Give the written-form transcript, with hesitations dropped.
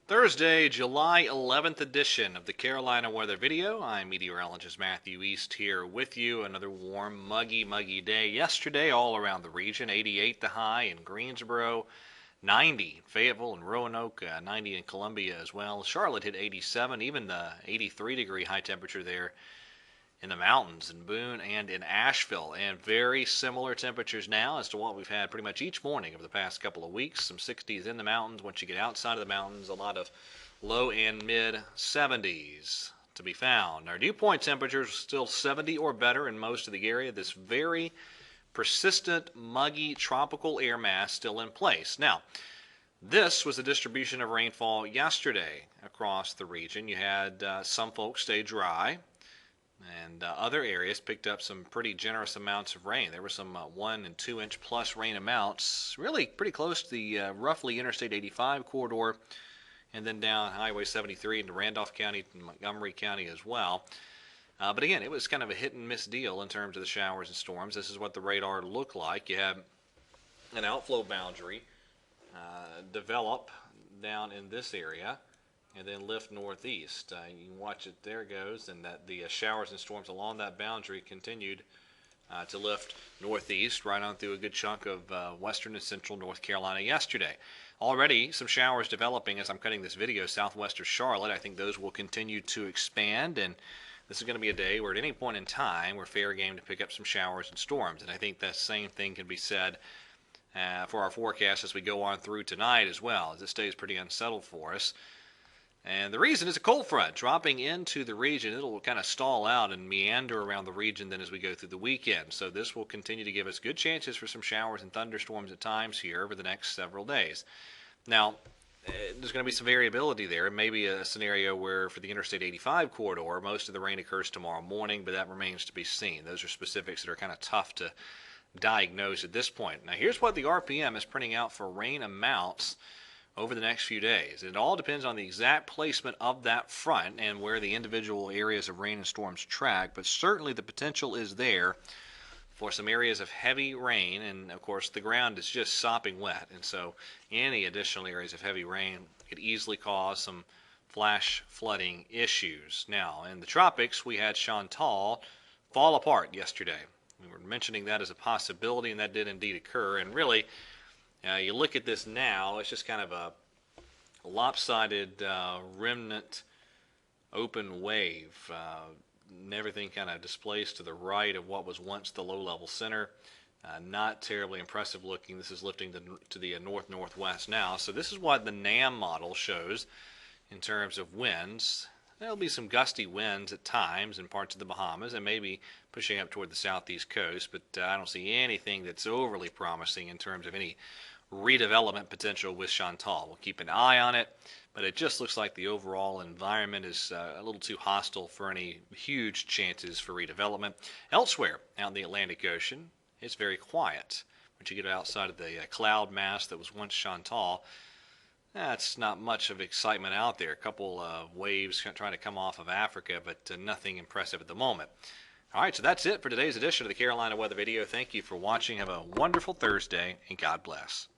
Thursday, July 11th edition of the Carolina Weather Video. I'm meteorologist Matthew East here with you. Another warm, muggy day yesterday all around the region. 88 the high in Greensboro, 90 in Fayetteville and Roanoke, 90 in Columbia as well. Charlotte hit 87, even the 83-degree high temperature there in the mountains in Boone and in Asheville, and very similar temperatures now as to what we've had pretty much each morning over the past couple of weeks. Some 60s in the mountains. Once you get outside of the mountains, a lot of low and mid 70s to be found. Our dew point temperatures still 70 or better in most of the area. This very persistent, muggy, tropical air mass still in place. Now, this was the distribution of rainfall yesterday across the region. You had some folks stay dry, and other areas picked up some pretty generous amounts of rain. There were some 1 and 2 inch plus rain amounts, really pretty close to the roughly Interstate 85 corridor, and then down Highway 73 into Randolph County and Montgomery County as well. But again, it was kind of a hit and miss deal in terms of the showers and storms. This is what the radar looked like. You have an outflow boundary develop down in this area, and then lift northeast. You can watch it, there it goes, and that the showers and storms along that boundary continued to lift northeast right on through a good chunk of western and central North Carolina yesterday. Already some showers developing as I'm cutting this video southwest of Charlotte. I think those will continue to expand, and this is going to be a day where at any point in time we're fair game to pick up some showers and storms, and I think that same thing can be said for our forecast as we go on through tonight as well, as it stays pretty unsettled for us. And the reason is a cold front dropping into the region. It'll kind of stall out and meander around the region then as we go through the weekend. So this will continue to give us good chances for some showers and thunderstorms at times here over the next several days. Now, there's going to be some variability there. It may be a scenario where for the Interstate 85 corridor, most of the rain occurs tomorrow morning, but that remains to be seen. Those are specifics that are kind of tough to diagnose at this point. Now, here's what the RPM is printing out for rain amounts over the next few days. It all depends on the exact placement of that front and where the individual areas of rain and storms track, but certainly the potential is there for some areas of heavy rain, and of course the ground is just sopping wet, and so any additional areas of heavy rain could easily cause some flash flooding issues. Now, in the tropics, we had Chantal fall apart yesterday. We were mentioning that as a possibility, and that did indeed occur, and really you look at this now, it's just kind of a lopsided remnant open wave. And everything kind of displaced to the right of what was once the low-level center. Not terribly impressive looking. This is lifting to the north-northwest now. So this is what the NAM model shows in terms of winds. There'll be some gusty winds at times in parts of the Bahamas and maybe pushing up toward the southeast coast, but I don't see anything that's overly promising in terms of any redevelopment potential with Chantal. We'll keep an eye on it, but it just looks like the overall environment is a little too hostile for any huge chances for redevelopment. Elsewhere out in the Atlantic Ocean, it's very quiet. Once you get outside of the cloud mass that was once Chantal, that's not much of excitement out there. A couple waves trying to come off of Africa, but nothing impressive at the moment. All right, so that's it for today's edition of the Carolina Weather Video. Thank you for watching. Have a wonderful Thursday, and God bless.